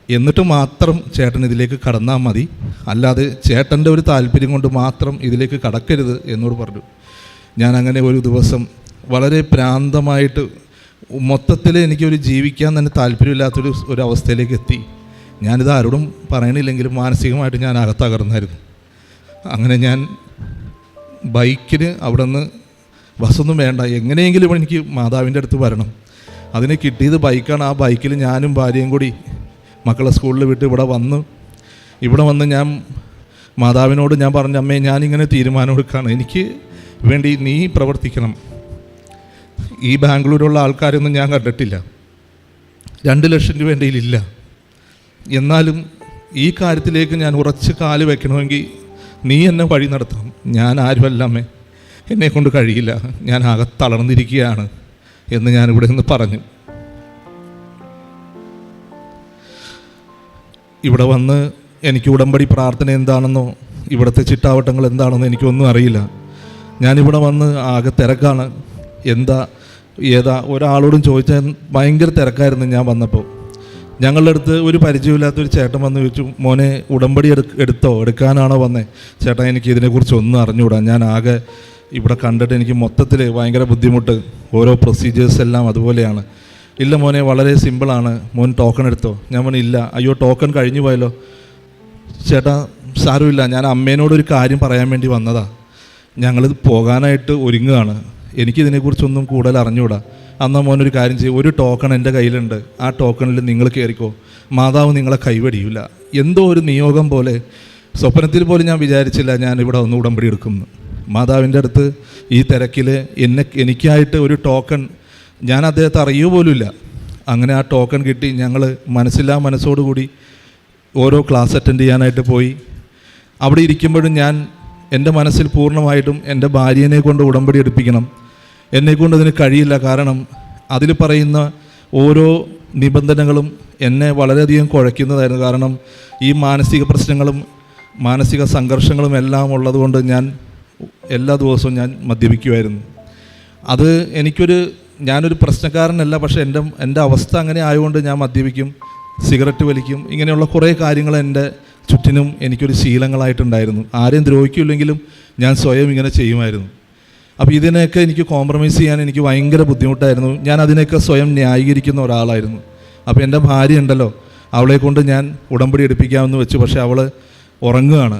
[SPEAKER 4] എന്നിട്ട് മാത്രം ചേട്ടൻ ഇതിലേക്ക് കടന്നാൽ മതി, അല്ലാതെ ചേട്ടൻ്റെ ഒരു താല്പര്യം കൊണ്ട് മാത്രം ഇതിലേക്ക് കടക്കരുത് എന്നോട് പറഞ്ഞു. ഞാൻ അങ്ങനെ ഒരു ദിവസം വളരെ പ്രാന്തമായിട്ട് മൊത്തത്തിൽ എനിക്കൊരു ജീവിക്കാൻ തന്നെ താല്പര്യമില്ലാത്തൊരു അവസ്ഥയിലേക്ക് എത്തി. ഞാനിത് ആരോടും പറയണില്ലെങ്കിലും മാനസികമായിട്ട് ഞാൻ അകത്തകർന്നായിരുന്നു. അങ്ങനെ ഞാൻ ബൈക്കിന് അവിടെ നിന്ന് ബസ്സൊന്നും വേണ്ട, എങ്ങനെയെങ്കിലും എനിക്ക് മാതാവിൻ്റെ അടുത്ത് വരണം. അതിന് കിട്ടിയത് ബൈക്കാണ്. ആ ബൈക്കിൽ ഞാനും ഭാര്യയും കൂടി മക്കളെ സ്കൂളിൽ വിട്ട് ഇവിടെ വന്ന് ഞാൻ മാതാവിനോട് ഞാൻ പറഞ്ഞു, അമ്മേ ഞാനിങ്ങനെ തീരുമാനം എടുക്കുകയാണ്, എനിക്ക് വേണ്ടി നീ പ്രവർത്തിക്കണം. ഈ ബാംഗ്ലൂരുള്ള ആൾക്കാരൊന്നും ഞാൻ കണ്ടിട്ടില്ല, 2 ലക്ഷം രൂപ എൻ്റെ കയ്യിലില്ല. എന്നാലും ഈ കാര്യത്തിലേക്ക് ഞാൻ ഉറച്ച് കാല് വെക്കണമെങ്കിൽ നീ എന്നെ വഴി നടത്തണം. ഞാൻ ആരുമല്ല അമ്മേ, എന്നെക്കൊണ്ട് കഴിയില്ല, ഞാൻ ആകെ തളർന്നിരിക്കുകയാണ് എന്ന് ഞാനിവിടെ നിന്ന് പറഞ്ഞു. ഇവിടെ വന്ന് എനിക്ക് ഉടമ്പടി പ്രാർത്ഥന എന്താണെന്നോ ഇവിടുത്തെ ചിട്ടാവട്ടങ്ങൾ എന്താണെന്നോ എനിക്കൊന്നും അറിയില്ല. ഞാനിവിടെ വന്ന് ആകെ തിരക്കാണ്. ഏതാ ഒരാളോടും ചോദിച്ചാൽ ഭയങ്കര തിരക്കായിരുന്നു. ഞാൻ വന്നപ്പോൾ ഞങ്ങളുടെ അടുത്ത് ഒരു പരിചയമില്ലാത്തൊരു ചേട്ടൻ വന്ന് ചോദിച്ചു, മോനെ ഉടമ്പടി എടുക്കാനാണോ വന്നേ? ചേട്ടാ എനിക്ക് ഇതിനെക്കുറിച്ച് ഒന്നും അറിഞ്ഞുകൂടാ, ഞാൻ ആകെ ഇവിടെ കണ്ടിട്ട് എനിക്ക് മൊത്തത്തിൽ ഭയങ്കര ബുദ്ധിമുട്ട്, ഓരോ പ്രൊസീജിയേഴ്സ് എല്ലാം അതുപോലെയാണ്. ഇല്ല മോനെ, വളരെ സിമ്പിളാണ്, മോൻ ടോക്കൺ എടുത്തോ. ഞാൻ പറഞ്ഞു ഇല്ല. അയ്യോ ടോക്കൺ കഴിഞ്ഞു പോയല്ലോ. ചേട്ടാ സാരമില്ല, ഞാൻ അമ്മേനോടൊരു കാര്യം പറയാൻ വേണ്ടി വന്നതാ, ഞങ്ങളിത് പോകാനായിട്ട് ഒരുങ്ങുകയാണ്, എനിക്കിതിനെക്കുറിച്ചൊന്നും കൂടുതൽ അറിഞ്ഞുകൂടാ. എന്നാൽ മോനൊരു കാര്യം ചെയ്യും, ഒരു ടോക്കൺ എൻ്റെ കയ്യിലുണ്ട്, ആ ടോക്കണിൽ നിങ്ങൾ കയറിക്കോ, മാതാവ് നിങ്ങളെ കൈവടിയില്ല. എന്തോ ഒരു നിയോഗം പോലെ, സ്വപ്നത്തിൽ പോലും ഞാൻ വിചാരിച്ചില്ല ഞാൻ ഇവിടെ ഒന്ന് ഉടമ്പടി എടുക്കുന്നു. മാതാവിൻ്റെ അടുത്ത് ഈ തിരക്കിൽ എനിക്കായിട്ട് ഒരു ടോക്കൺ, ഞാൻ അദ്ദേഹത്തെ അറിയുക പോലുമില്ല. അങ്ങനെ ആ ടോക്കൺ കിട്ടി. ഞങ്ങൾ മനസ്സോടുകൂടി ഓരോ ക്ലാസ് അറ്റൻഡ് ചെയ്യാനായിട്ട് പോയി. അവിടെ ഇരിക്കുമ്പോഴും എൻ്റെ മനസ്സിൽ പൂർണ്ണമായിട്ടും എൻ്റെ ഭാര്യനെ കൊണ്ട് ഉടമ്പടി എടുപ്പിക്കണം, എന്നെക്കൊണ്ട് അതിന് കഴിയില്ല. കാരണം അതിൽ പറയുന്ന ഓരോ നിബന്ധനകളും എന്നെ വളരെയധികം കുഴയ്ക്കുന്നതായിരുന്നു. കാരണം ഈ മാനസിക പ്രശ്നങ്ങളും മാനസിക സംഘർഷങ്ങളും എല്ലാം ഉള്ളതുകൊണ്ട് ഞാൻ എല്ലാ ദിവസവും ഞാൻ മദ്യപിക്കുമായിരുന്നു. അത് ഞാനൊരു പ്രശ്നക്കാരനല്ല, പക്ഷേ എൻ്റെ അവസ്ഥ അങ്ങനെ ആയതുകൊണ്ട് ഞാൻ മദ്യപിക്കും, സിഗരറ്റ് വലിക്കും, ഇങ്ങനെയുള്ള കുറേ കാര്യങ്ങൾ എൻ്റെ ചുറ്റിനും എനിക്കൊരു ശീലങ്ങളായിട്ടുണ്ടായിരുന്നു. ആരെയും ദ്രോഹിക്കില്ലെങ്കിലും ഞാൻ സ്വയം ഇങ്ങനെ ചെയ്യുമായിരുന്നു. അപ്പോൾ ഇതിനെയൊക്കെ എനിക്ക് കോംപ്രമൈസ് ചെയ്യാൻ എനിക്ക് ഭയങ്കര ബുദ്ധിമുട്ടായിരുന്നു. ഞാൻ അതിനെയൊക്കെ സ്വയം ന്യായീകരിക്കുന്ന ഒരാളായിരുന്നു. അപ്പോൾ എൻ്റെ ഭാര്യ ഉണ്ടല്ലോ, അവളെ കൊണ്ട് ഞാൻ ഉടമ്പടി എടുപ്പിക്കാമെന്ന് വെച്ചു. പക്ഷേ അവൾ ഉറങ്ങുകയാണ്,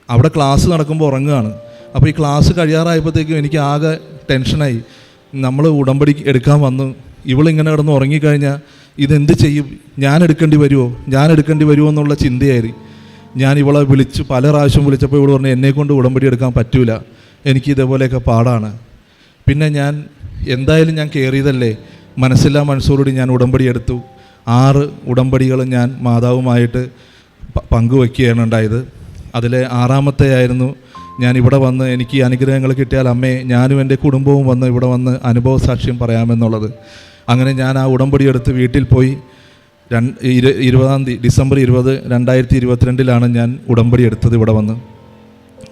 [SPEAKER 4] അവിടെ ക്ലാസ് നടക്കുമ്പോൾ ഉറങ്ങുകയാണ്. അപ്പോൾ ഈ ക്ലാസ് കഴിയാറായപ്പോഴത്തേക്കും എനിക്ക് ആകെ ടെൻഷനായി. നമ്മൾ ഉടമ്പടി എടുക്കാൻ വന്നു, ഇവളിങ്ങനെ കിടന്ന് ഉറങ്ങിക്കഴിഞ്ഞാൽ ഇതെന്ത് ചെയ്യും, ഞാൻ എടുക്കേണ്ടി വരുമോ എന്നുള്ള ചിന്തയായി. ഞാൻ ഇവളെ പല പ്രാവശ്യം വിളിച്ചപ്പോൾ ഇവൾ പറഞ്ഞു, എന്നെക്കൊണ്ട് ഉടമ്പടി എടുക്കാൻ പറ്റൂല, എനിക്ക് ഇതേപോലെയൊക്കെ പാടാണ്. പിന്നെ എന്തായാലും ഞാൻ കയറിയതല്ലേ, മനസ്സോടുകൂടി ഞാൻ ഉടമ്പടി എടുത്തു. 6 ഉടമ്പടികൾ ഞാൻ മാതാവുമായിട്ട് പങ്കുവയ്ക്കുകയാണ് ഉണ്ടായത്. അതിലെ 6ാമത്തെ ആയിരുന്നു ഞാൻ ഇവിടെ വന്ന് എനിക്ക് ഈ അനുഗ്രഹങ്ങൾ കിട്ടിയാൽ അമ്മേ ഞാനും എൻ്റെ കുടുംബവും വന്ന് ഇവിടെ വന്ന് അനുഭവ സാക്ഷ്യം പറയാമെന്നുള്ളത്. അങ്ങനെ ഞാൻ ആ ഉടമ്പടി എടുത്ത് വീട്ടിൽ പോയി 20 ഡിസംബർ 20, 2022 ഞാൻ ഉടമ്പടി എടുത്തത് ഇവിടെ വന്ന്.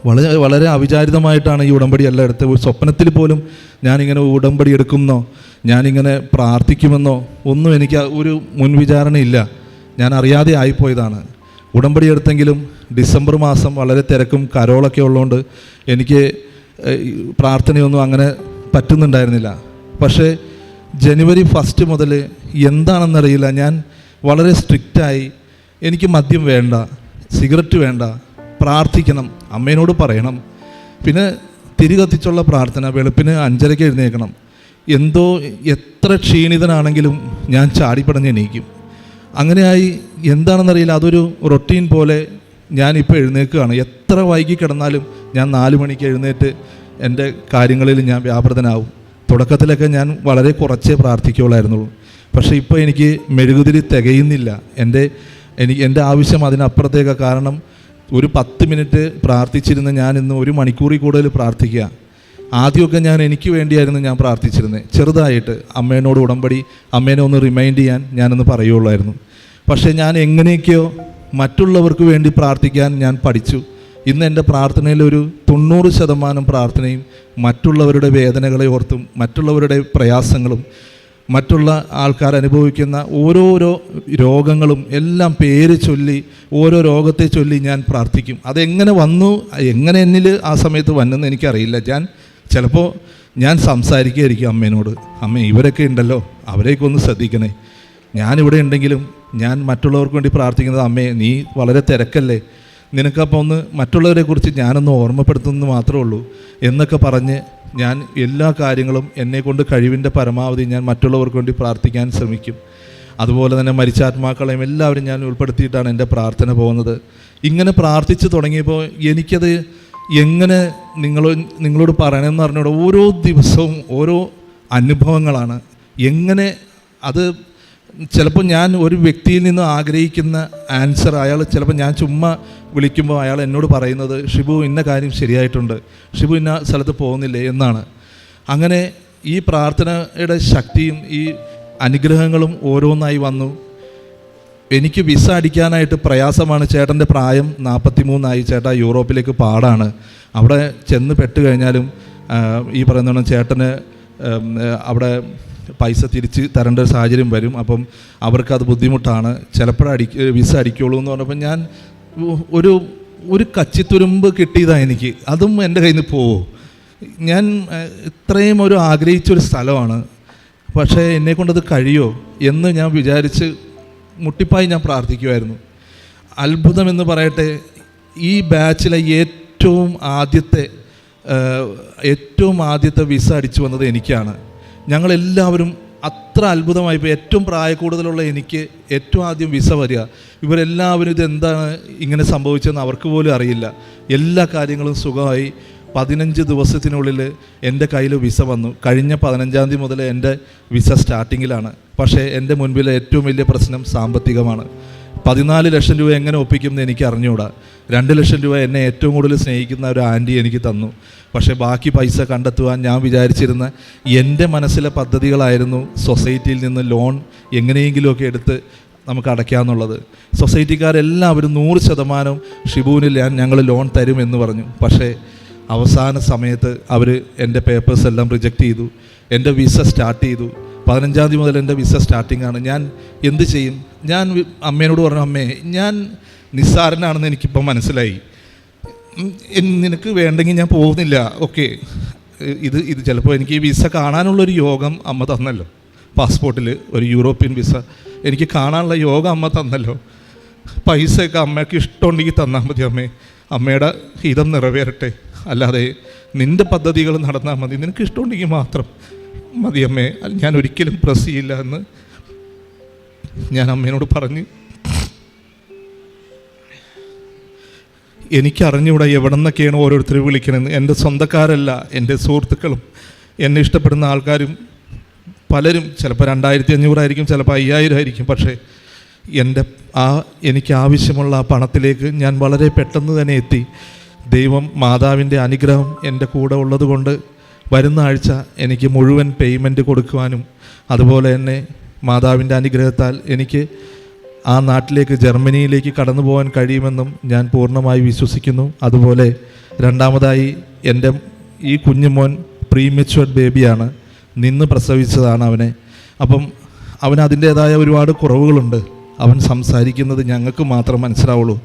[SPEAKER 4] വളരെ വളരെ അവിചാരിതമായിട്ടാണ് ഈ ഉടമ്പടി എല്ലാം എടുത്തത്. ഒരു സ്വപ്നത്തിൽ പോലും ഞാനിങ്ങനെ ഉടമ്പടി എടുക്കുമെന്നോ ഞാനിങ്ങനെ പ്രാർത്ഥിക്കുമെന്നോ ഒന്നും എനിക്ക് ഒരു മുൻവിചാരണയില്ല. ഞാൻ അറിയാതെ ആയിപ്പോയതാണ്. ഉടമ്പടി എടുത്തെങ്കിലും ഡിസംബർ മാസം വളരെ തിരക്കും കരോളൊക്കെ ഉള്ളതുകൊണ്ട് എനിക്ക് പ്രാർത്ഥനയൊന്നും അങ്ങനെ പറ്റുന്നുണ്ടായിരുന്നില്ല. പക്ഷേ ജനുവരി 1 മുതൽ എന്താണെന്നറിയില്ല, ഞാൻ വളരെ സ്ട്രിക്റ്റായി. എനിക്ക് മദ്യം വേണ്ട, സിഗരറ്റ് വേണ്ട, പ്രാർത്ഥിക്കണം, അമ്മേനോട് പറയണം, പിന്നെ തിരി കത്തിച്ചുള്ള പ്രാർത്ഥന, വെളുപ്പിന് 5:30 എഴുന്നേൽക്കണം. എന്തോ എത്ര ക്ഷീണിതനാണെങ്കിലും ഞാൻ ചാടിപ്പടഞ്ഞ് എണീക്കും. അങ്ങനെയായി. എന്താണെന്നറിയില്ല, അതൊരു റൊട്ടീൻ പോലെ ഞാനിപ്പോൾ എഴുന്നേൽക്കുകയാണ്. എത്ര വൈകി കിടന്നാലും ഞാൻ 4 മണിക്ക് എഴുന്നേറ്റ് എൻ്റെ കാര്യങ്ങളിൽ ഞാൻ വ്യാപൃതനാവും. തുടക്കത്തിലൊക്കെ ഞാൻ വളരെ കുറച്ചേ പ്രാർത്ഥിക്കുകയുള്ളായിരുന്നുള്ളൂ. പക്ഷേ ഇപ്പോൾ എനിക്ക് മെഴുകുതിരി തികയുന്നില്ല. എൻ്റെ ആവശ്യം അതിനപ്പുറത്തേക്ക്. കാരണം ഒരു 10 മിനിറ്റ് പ്രാർത്ഥിച്ചിരുന്ന ഞാൻ ഇന്ന് 1 മണിക്കൂറിൽ കൂടുതൽ പ്രാർത്ഥിക്കുക. ആദ്യമൊക്കെ ഞാൻ എനിക്ക് വേണ്ടിയായിരുന്നു ഞാൻ പ്രാർത്ഥിച്ചിരുന്നത്. ചെറുതായിട്ട് അമ്മേനോട് ഉടമ്പടി, അമ്മേനെ ഒന്ന് റിമൈൻഡ് ചെയ്യാൻ ഞാനൊന്ന് പറയുള്ളായിരുന്നു. പക്ഷേ ഞാൻ എങ്ങനെയൊക്കെയോ മറ്റുള്ളവർക്ക് വേണ്ടി പ്രാർത്ഥിക്കാൻ ഞാൻ പഠിച്ചു. ഇന്ന് എൻ്റെ പ്രാർത്ഥനയിലൊരു 90% പ്രാർത്ഥനയും മറ്റുള്ളവരുടെ വേദനകളെ ഓർത്തും മറ്റുള്ളവരുടെ പ്രയാസങ്ങളും മറ്റുള്ള ആൾക്കാർ അനുഭവിക്കുന്ന ഓരോരോ രോഗങ്ങളും എല്ലാം പേര് ചൊല്ലി ഓരോ രോഗത്തെ ചൊല്ലി ഞാൻ പ്രാർത്ഥിക്കും. അതെങ്ങനെ വന്നു, എങ്ങനെ എന്നിൽ ആ സമയത്ത് വന്നെന്ന് എനിക്കറിയില്ല. ചിലപ്പോൾ ഞാൻ സംസാരിക്കുകയായിരിക്കും അമ്മേനോട്, അമ്മ ഇവരൊക്കെ ഉണ്ടല്ലോ, അവരെയൊക്കെ ഒന്ന് ശ്രദ്ധിക്കണേ. ഞാനിവിടെ ഉണ്ടെങ്കിലും ഞാൻ മറ്റുള്ളവർക്ക് വേണ്ടി പ്രാർത്ഥിക്കുന്നത്, അമ്മേ നീ വളരെ തിരക്കല്ലേ, നിനക്കപ്പോൾ ഒന്ന് മറ്റുള്ളവരെക്കുറിച്ച് ഞാനൊന്ന് ഓർമ്മപ്പെടുത്തുന്നത് മാത്രമേ ഉള്ളൂ എന്നൊക്കെ പറഞ്ഞ് ഞാൻ എല്ലാ കാര്യങ്ങളും എന്നെക്കൊണ്ട് കഴിവിൻ്റെ പരമാവധി ഞാൻ മറ്റുള്ളവർക്ക് വേണ്ടി പ്രാർത്ഥിക്കാൻ ശ്രമിക്കും. അതുപോലെ തന്നെ മരിച്ചാത്മാക്കളെയും എല്ലാവരും ഞാൻ ഉൾപ്പെടുത്തിയിട്ടാണ് എൻ്റെ പ്രാർത്ഥന പോകുന്നത്. ഇങ്ങനെ പ്രാർത്ഥിച്ച് തുടങ്ങിയപ്പോൾ എനിക്കത് എങ്ങനെ നിങ്ങളോട് പറയണമെന്ന് പറഞ്ഞോട് ഓരോ ദിവസവും ഓരോ അനുഭവങ്ങളാണ്. എങ്ങനെ അത് ചിലപ്പോൾ ഞാൻ ഒരു വ്യക്തിയിൽ നിന്ന് ആഗ്രഹിക്കുന്ന ആൻസർ അയാൾ ചിലപ്പോൾ ഞാൻ ചുമ്മാ വിളിക്കുമ്പോൾ അയാൾ എന്നോട് പറയുന്നത്, ഷിബു ഇന്ന കാര്യം ശരിയായിട്ടുണ്ട്, ഷിബു ഇന്ന സ്ഥലത്ത് പോകുന്നില്ലേ എന്നാണ്. അങ്ങനെ ഈ പ്രാർത്ഥനയുടെ ശക്തിയും ഈ അനുഗ്രഹങ്ങളും ഓരോന്നായി വന്നു. എനിക്ക് വിസ അടിക്കാനായിട്ട് പ്രയാസമാണ്. ചേട്ടൻ്റെ പ്രായം 43 ചേട്ടാ യൂറോപ്പിലേക്ക് പാടാണ്. അവിടെ ചെന്ന് പെട്ട് കഴിഞ്ഞാലും ഈ പറയുന്ന ചേട്ടന് അവിടെ പൈസ തിരിച്ച് തരേണ്ട ഒരു സാഹചര്യം വരും. അപ്പം അവർക്കത് ബുദ്ധിമുട്ടാണ്. ചിലപ്പോഴേ വിസ അടിക്കുള്ളൂ എന്ന് പറഞ്ഞപ്പോൾ ഞാൻ ഒരു കച്ചിത്തുരുമ്പ് കിട്ടിയതാണ് എനിക്ക്. അതും എൻ്റെ കയ്യിൽ നിന്ന് പോവോ? ഞാൻ ഇത്രയും ഒരു ആഗ്രഹിച്ചൊരു സ്ഥലമാണ്, പക്ഷേ എന്നെക്കൊണ്ടത് കഴിയുമോ എന്ന് ഞാൻ വിചാരിച്ച് മുട്ടിപ്പായി ഞാൻ പ്രാർത്ഥിക്കുമായിരുന്നു. അത്ഭുതമെന്ന് പറയട്ടെ, ഈ ബാച്ചിലെ ഏറ്റവും ആദ്യത്തെ വിസ അടിച്ചു വന്നത് എനിക്കാണ്. ഞങ്ങളെല്ലാവരും അത്ര അത്ഭുതമായിപ്പോൾ. ഏറ്റവും പ്രായക്കൂടുതലുള്ള എനിക്ക് ഏറ്റവും ആദ്യം വിസ വരിക. ഇവരെല്ലാവരും ഇതെന്താണ് ഇങ്ങനെ സംഭവിച്ചതെന്ന് അവർക്ക് പോലും അറിയില്ല. എല്ലാ കാര്യങ്ങളും സുഖമായി 15 ദിവസത്തിനുള്ളിൽ എൻ്റെ കയ്യിൽ വിസ വന്നു. കഴിഞ്ഞ 15-ാം തീയതി മുതൽ എൻ്റെ വിസ സ്റ്റാർട്ടിങ്ങിലാണ്. പക്ഷേ എൻ്റെ മുൻപിലെ ഏറ്റവും വലിയ പ്രശ്നം സാമ്പത്തികമാണ്. 14 ലക്ഷം രൂപ എങ്ങനെ ഒപ്പിക്കുമെന്ന് എനിക്ക് അറിഞ്ഞുകൂടാ. 2 ലക്ഷം രൂപ എന്നെ ഏറ്റവും കൂടുതൽ സ്നേഹിക്കുന്ന ഒരു ആൻറ്റി എനിക്ക് തന്നു. പക്ഷേ ബാക്കി പൈസ കണ്ടെത്തുവാൻ ഞാൻ വിചാരിച്ചിരുന്ന എൻ്റെ മനസ്സിലെ പദ്ധതികളായിരുന്നു സൊസൈറ്റിയിൽ നിന്ന് ലോൺ എങ്ങനെയെങ്കിലുമൊക്കെ എടുത്ത് നമുക്ക് അടയ്ക്കാമെന്നുള്ളത്. സൊസൈറ്റിക്കാരെല്ലാവരും 100% ഷിബുവിന് ഞങ്ങൾ ലോൺ തരുമെന്ന് പറഞ്ഞു. പക്ഷേ അവസാന സമയത്ത് അവർ എൻ്റെ പേപ്പേഴ്സ് എല്ലാം റിജക്റ്റ് ചെയ്തു. എൻ്റെ വിസ സ്റ്റാർട്ട് ചെയ്തു. 15-ാം തീയതി മുതൽ എൻ്റെ വിസ സ്റ്റാർട്ടിങ്ങാണ്. ഞാൻ എന്ത് ചെയ്യും? ഞാൻ അമ്മേനോട് പറഞ്ഞു, അമ്മേ ഞാൻ നിസ്സാരനാണെന്ന് എനിക്കിപ്പോൾ മനസ്സിലായി, നിനക്ക് വേണ്ടെങ്കിൽ ഞാൻ പോകുന്നില്ല. ഓക്കെ, ഇത് ചിലപ്പോൾ എനിക്ക് ഈ വിസ കാണാനുള്ളൊരു യോഗം അമ്മ തന്നല്ലോ. പാസ്പോർട്ടിൽ ഒരു യൂറോപ്യൻ വിസ എനിക്ക് കാണാനുള്ള യോഗം അമ്മ തന്നല്ലോ. പൈസയൊക്കെ അമ്മയ്ക്ക് ഇഷ്ടമുണ്ടെങ്കിൽ തന്നാൽ മതി അമ്മേ, അമ്മയുടെ ഹിതം നിറവേറട്ടെ, അല്ലാതെ നിൻ്റെ പദ്ധതികൾ നടന്നാൽ മതി, നിനക്ക് ഇഷ്ടമുണ്ടെങ്കിൽ മാത്രം മതി അമ്മേ, ഞാൻ ഒരിക്കലും പ്രസ് ചെയ്യില്ല എന്ന് ഞാൻ അമ്മേനോട് പറഞ്ഞ്. എനിക്കറിഞ്ഞൂടെ എവിടെ നിന്നൊക്കെയാണ് ഓരോരുത്തർ വിളിക്കണമെന്ന്. എൻ്റെ സ്വന്തക്കാരല്ല, എൻ്റെ സുഹൃത്തുക്കളും എന്നെ ഇഷ്ടപ്പെടുന്ന ആൾക്കാരും പലരും, ചിലപ്പോൾ 2500 ആയിരിക്കും, ചിലപ്പോൾ 5000 ആയിരിക്കും. പക്ഷേ എനിക്ക് ആവശ്യമുള്ള ആ പണത്തിലേക്ക് ഞാൻ വളരെ പെട്ടെന്ന് തന്നെ എത്തി. ദൈവം മാതാവിൻ്റെ അനുഗ്രഹം എൻ്റെ കൂടെ ഉള്ളതുകൊണ്ട് വരുന്ന ആഴ്ച എനിക്ക് മുഴുവൻ പേയ്മെൻറ്റ് കൊടുക്കുവാനും അതുപോലെ തന്നെ മാതാവിൻ്റെ അനുഗ്രഹത്താൽ എനിക്ക് ആ നാട്ടിലേക്ക് ജർമ്മനിയിലേക്ക് കടന്നു പോകാൻ കഴിയുമെന്നും ഞാൻ പൂർണ്ണമായി വിശ്വസിക്കുന്നു. അതുപോലെ രണ്ടാമതായി എൻ്റെ ഈ കുഞ്ഞുമോൻ പ്രീമെച്യൂർഡ് ബേബിയാണ്, നിന്ന് പ്രസവിച്ചതാണ് അവനെ. അപ്പം അവന് അതിൻ്റേതായ ഒരുപാട് കുറവുകളുണ്ട്. അവൻ സംസാരിക്കുന്നത് ഞങ്ങൾക്ക് മാത്രം മനസ്സിലാവുള്ളൂ.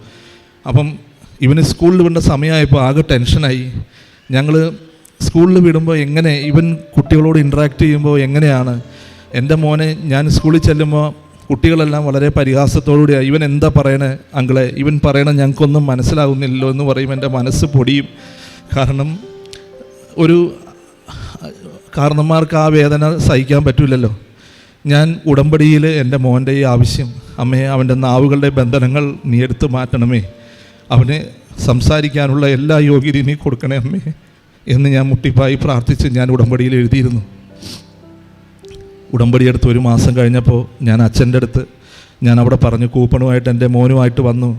[SPEAKER 4] അപ്പം ഇവന് സ്കൂളിൽ വിടേണ്ട സമയമായപ്പോൾ ആകെ ടെൻഷനായി. ഞങ്ങൾ സ്കൂളിൽ വിടുമ്പോൾ എങ്ങനെ ഇവൻ കുട്ടികളോട് ഇൻട്രാക്ട് ചെയ്യുമ്പോൾ എങ്ങനെയാണ് എൻ്റെ മോനെ ഞാൻ സ്കൂളിൽ ചെല്ലുമ്പോൾ കുട്ടികളെല്ലാം വളരെ പരിഹാസത്തോടുകൂടിയാണ് ഇവൻ എന്താ പറയണേ അങ്കിളെ, ഇവൻ പറയണ ഞങ്ങൾക്കൊന്നും മനസ്സിലാകുന്നില്ലല്ലോ എന്ന് പറയും. എൻ്റെ മനസ്സ് പൊടിയും. കാരണം ഒരു കാരണന്മാർക്ക് ആ വേദന സഹിക്കാൻ പറ്റില്ലല്ലോ. ഞാൻ ഉടമ്പടിയിൽ എൻ്റെ മോൻ്റെ ഈ ആവശ്യം, അമ്മേ അവൻ്റെ നാവുകളുടെ ബന്ധനങ്ങൾ നീ എടുത്ത് മാറ്റണമേ, അവന് സംസാരിക്കാനുള്ള എല്ലാ യോഗ്യതയും നീ കൊടുക്കണേ അമ്മേ എന്ന് ഞാൻ മുട്ടിപ്പായി പ്രാർത്ഥിച്ച് ഞാൻ ഉടമ്പടിയിൽ എഴുതിയിരുന്നു. ഉടമ്പടി എടുത്ത് 1 മാസം കഴിഞ്ഞപ്പോൾ ഞാൻ അച്ഛൻ്റെ അടുത്ത് ഞാൻ അവിടെ പറഞ്ഞു, കൂപ്പണുമായിട്ട് എൻ്റെ മോനുമായിട്ട് വന്നു.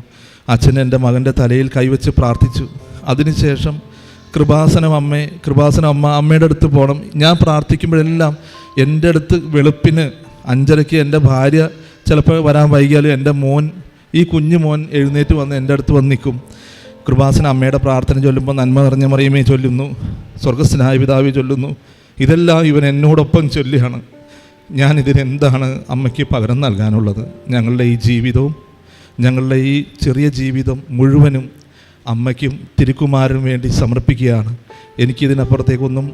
[SPEAKER 4] അച്ഛൻ എൻ്റെ മകൻ്റെ തലയിൽ കൈവച്ച് പ്രാർത്ഥിച്ചു. അതിനുശേഷം കൃപാസനം അമ്മ അമ്മയുടെ അടുത്ത് പോകണം. ഞാൻ പ്രാർത്ഥിക്കുമ്പോഴെല്ലാം എൻ്റെ അടുത്ത് വെളുപ്പിന് 5:30 എൻ്റെ ഭാര്യ ചിലപ്പോൾ വരാൻ വൈകിയാലും എൻ്റെ മോൻ, ഈ കുഞ്ഞു മോൻ എഴുന്നേറ്റ് വന്ന് എൻ്റെ അടുത്ത് വന്ന് നിൽക്കും. കൃപാസന അമ്മയുടെ പ്രാർത്ഥന ചൊല്ലുമ്പോൾ നന്മ നിറഞ്ഞ മറിയമേ ചൊല്ലുന്നു, സ്വർഗസ്ഥനായ പിതാവേ ചൊല്ലുന്നു. ഇതെല്ലാം ഇവൻ എന്നോടൊപ്പം ചൊല്ലിയാണ്. ഞാനിതിനെന്താണ് അമ്മയ്ക്ക് പകരം നൽകാനുള്ളത്? ഞങ്ങളുടെ ഈ ജീവിതവും ഞങ്ങളുടെ ഈ ചെറിയ ജീവിതം മുഴുവനും അമ്മയ്ക്കും തിരുക്കുമാരനും വേണ്ടി സമർപ്പിക്കുകയാണ്. എനിക്കിതിനപ്പുറത്തേക്കൊന്നും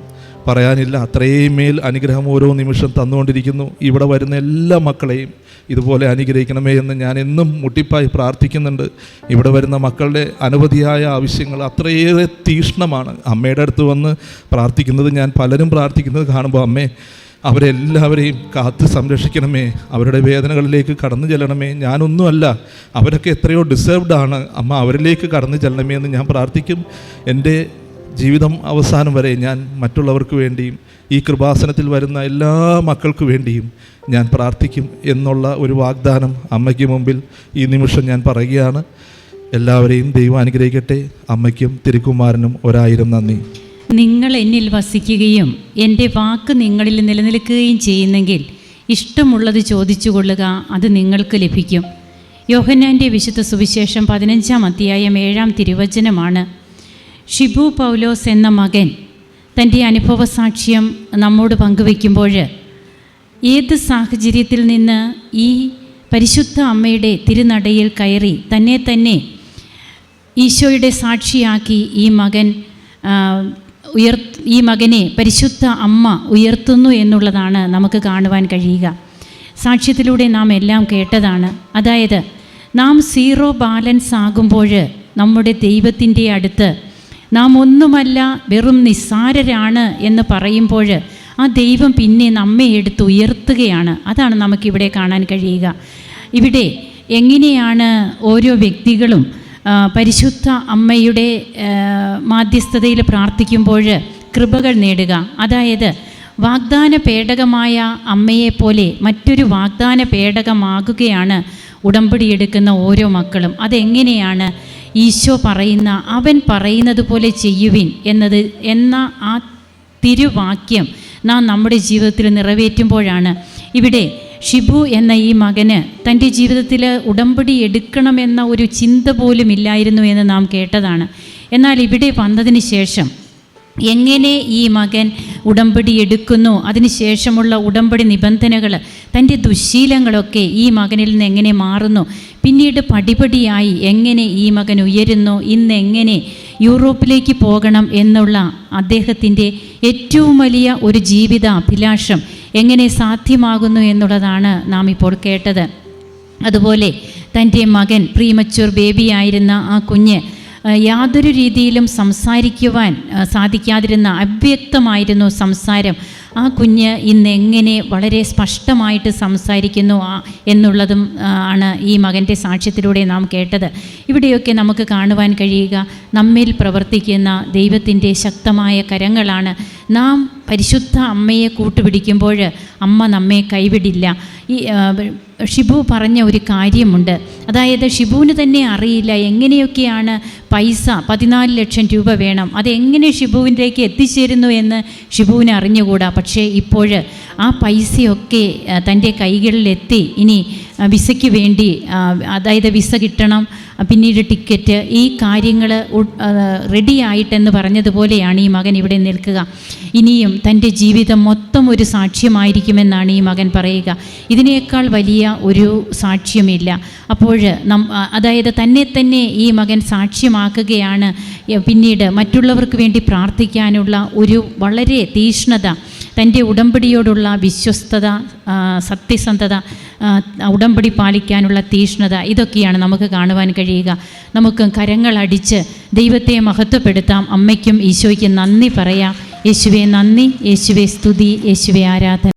[SPEAKER 4] പറയാനില്ല. അത്രയും മേൽ അനുഗ്രഹം ഓരോ നിമിഷം തന്നുകൊണ്ടിരിക്കുന്നു. ഇവിടെ വരുന്ന എല്ലാ മക്കളെയും ഇതുപോലെ അനുഗ്രഹിക്കണമേ എന്ന് ഞാൻ എന്നും മുട്ടിപ്പായി പ്രാർത്ഥിക്കുന്നുണ്ട്. ഇവിടെ വരുന്ന മക്കളുടെ അനവധിയായ ആവശ്യങ്ങൾ അത്രയേറെ തീക്ഷ്ണമാണ്. അമ്മയുടെ അടുത്ത് വന്ന് പ്രാർത്ഥിക്കുന്നത് ഞാൻ പലരും പ്രാർത്ഥിക്കുന്നത് കാണുമ്പോൾ അമ്മേ അവരെല്ലാവരെയും കാത്ത് സംരക്ഷിക്കണമേ, അവരുടെ വേദനകളിലേക്ക് കടന്നു ചെല്ലണമേ. ഞാനൊന്നുമല്ല, അവരൊക്കെ എത്രയോ ഡിസേർവ്ഡ് അമ്മ, അവരിലേക്ക് കടന്നു ചെല്ലണമേ എന്ന് ഞാൻ പ്രാർത്ഥിക്കും. എൻ്റെ ജീവിതം അവസാനം വരെ ഞാൻ മറ്റുള്ളവർക്ക് വേണ്ടിയും ഈ കൃപാസനത്തിൽ വരുന്ന എല്ലാ മക്കൾക്ക് വേണ്ടിയും ഞാൻ പ്രാർത്ഥിക്കും എന്നുള്ള ഒരു വാഗ്ദാനം അമ്മയ്ക്ക് മുമ്പിൽ ഈ നിമിഷം ഞാൻ പറയുകയാണ്. എല്ലാവരെയും ദൈവം അനുഗ്രഹിക്കട്ടെ. അമ്മയ്ക്കും തിരുക്കുമാരനും 1000 നന്ദി.
[SPEAKER 5] നിങ്ങൾ എന്നിൽ വസിക്കുകയും എൻ്റെ വാക്ക് നിങ്ങളിൽ നിലനിൽക്കുകയും ചെയ്യുന്നെങ്കിൽ ഇഷ്ടമുള്ളത് ചോദിച്ചു കൊള്ളുക, അത് നിങ്ങൾക്ക് ലഭിക്കും. യോഹന്നാൻ്റെ വിശുദ്ധ സുവിശേഷം 15-ാം അധ്യായം 7-ാം തിരുവചനമാണ്. ഷിബു പൗലോസ് എന്ന മകൻ തൻ്റെ അനുഭവ സാക്ഷ്യം നമ്മോട് പങ്കുവയ്ക്കുമ്പോൾ ഏത് സാഹചര്യത്തിൽ നിന്ന് ഈ പരിശുദ്ധ അമ്മയുടെ തിരുനടയിൽ കയറി തന്നെ ഈശോയുടെ സാക്ഷിയാക്കി ഈ മകനെ പരിശുദ്ധ അമ്മ ഉയർത്തുന്നു എന്നുള്ളതാണ് നമുക്ക് കാണുവാൻ കഴിയുക. സാക്ഷ്യത്തിലൂടെ നാം എല്ലാം കേട്ടതാണ്. അതായത് നാം സീറോ ബാലൻസ് ആകുമ്പോൾ നമ്മുടെ ദൈവത്തിൻ്റെ അടുത്ത് നാം ഒന്നുമല്ല, വെറും നിസ്സാരരാണ് എന്ന് പറയുമ്പോൾ ആ ദൈവം പിന്നെ നമ്മെ എടുത്ത് ഉയർത്തുകയാണ്. അതാണ് നമുക്കിവിടെ കാണാൻ കഴിയുക. ഇവിടെ എങ്ങനെയാണ് ഓരോ വ്യക്തികളും പരിശുദ്ധ അമ്മയുടെ മാധ്യസ്ഥതയിൽ പ്രാർത്ഥിക്കുമ്പോൾ കൃപകൾ നേടുക. അതായത് വാഗ്ദാന പേടകമായ അമ്മയെപ്പോലെ മറ്റൊരു വാഗ്ദാന പേടകമാകുകയാണ് ഉടമ്പടി എടുക്കുന്ന ഓരോ മക്കളും. അതെങ്ങനെയാണ്? ഈശോ അവൻ പറയുന്നത് പോലെ ചെയ്യുവിൻ എന്ന ആ തിരുവാക്യം നാം നമ്മുടെ ജീവിതത്തിൽ നിറവേറ്റുമ്പോഴാണ്. ഇവിടെ ഷിബു എന്ന ഈ മകന് തൻ്റെ ജീവിതത്തിൽ ഉടമ്പടി എടുക്കണമെന്ന ഒരു ചിന്ത പോലും ഇല്ലായിരുന്നു എന്ന് നാം കേട്ടതാണ്. എന്നാൽ ഇവിടെ വന്നതിന് ശേഷം എങ്ങനെ ഈ മകൻ ഉടമ്പടി എടുക്കുന്നു, അതിനുശേഷമുള്ള ഉടമ്പടി നിബന്ധനകൾ, തൻ്റെ ദുശ്ശീലങ്ങളൊക്കെ ഈ മകനിൽ നിന്ന് എങ്ങനെ മാറുന്നു, പിന്നീട് പടിപടിയായി എങ്ങനെ ഈ മകൻ ഉയരുന്നു, ഇന്നെങ്ങനെ യൂറോപ്പിലേക്ക് പോകണം എന്നുള്ള അദ്ദേഹത്തിൻ്റെ ഏറ്റവും വലിയ ഒരു ജീവിത അഭിലാഷം എങ്ങനെ സാധ്യമാകുന്നു എന്നുള്ളതാണ് നാം ഇപ്പോൾ കേട്ടത്. അതുപോലെ തൻ്റെ മകൻ പ്രീമച്യൂർ ബേബിയായിരുന്ന ആ കുഞ്ഞ് യാതൊരു രീതിയിലും സംസാരിക്കുവാൻ സാധിക്കാതിരുന്ന, അവ്യക്തമായിരുന്നു സംസാരം. ആ കുഞ്ഞ് ഇന്നെങ്ങനെ വളരെ സ്പഷ്ടമായിട്ട് സംസാരിക്കുന്നു എന്നുള്ളതും ആണ് ഈ മകൻ്റെ സാക്ഷ്യത്തിലൂടെ നാം കേട്ടത്. ഇവിടെയൊക്കെ നമുക്ക് കാണുവാൻ കഴിയുക നമ്മിൽ പ്രവർത്തിക്കുന്ന ദൈവത്തിൻ്റെ ശക്തമായ കരങ്ങളാണ്. നാം പരിശുദ്ധ അമ്മയെ കൂട്ടുപിടിക്കുമ്പോൾ അമ്മ നമ്മെ കൈവിടില്ല. ഈ ഷിബു പറഞ്ഞ ഒരു കാര്യമുണ്ട്. അതായത് ഷിബുവിന് തന്നെ അറിയില്ല എങ്ങനെയൊക്കെയാണ് പൈസ 14 ലക്ഷം രൂപ വേണം, അതെങ്ങനെ ഷിബുവിൻ്റെക്ക് എത്തിച്ചേരുന്നു എന്ന് ഷിബുവിന് അറിഞ്ഞുകൂടാ. പക്ഷേ ഇപ്പോൾ ആ പൈസയൊക്കെ തൻ്റെ കൈകളിലെത്തി. ഇനി വിസയ്ക്ക് വേണ്ടി, അതായത് വിസ കിട്ടണം, പിന്നീട് ടിക്കറ്റ്, ഈ കാര്യങ്ങൾ റെഡി ആയിട്ടെന്ന് പറഞ്ഞതുപോലെയാണ് ഈ മകൻ ഇവിടെ നിൽക്കുക. ഇനിയും തൻ്റെ ജീവിതം മൊത്തം ഒരു സാക്ഷ്യമായിരിക്കുമെന്നാണ് ഈ മകൻ പറയുക. ഇതിനേക്കാൾ വലിയ ഒരു സാക്ഷ്യമില്ല. അപ്പോൾ അതായത് തന്നെ ഈ മകൻ സാക്ഷ്യമാക്കുകയാണ്. പിന്നീട് മറ്റുള്ളവർക്ക് വേണ്ടി പ്രാർത്ഥിക്കാനുള്ള ഒരു വളരെ തീഷ്ണത, തൻ്റെ ഉടമ്പടിയോടുള്ള വിശ്വസ്തത, സത്യസന്ധത, ഉടമ്പടി പാലിക്കാനുള്ള തീഷ്ണത, ഇതൊക്കെയാണ് നമുക്ക് കാണുവാൻ കഴിയുക. നമുക്ക് കരങ്ങളടിച്ച് ദൈവത്തെ മഹത്വപ്പെടുത്താം. അമ്മയ്ക്കും ഈശോയ്ക്കും നന്ദി പറയാം. യേശുവേ നന്ദി, യേശുവേ സ്തുതി, യേശുവേ ആരാധന.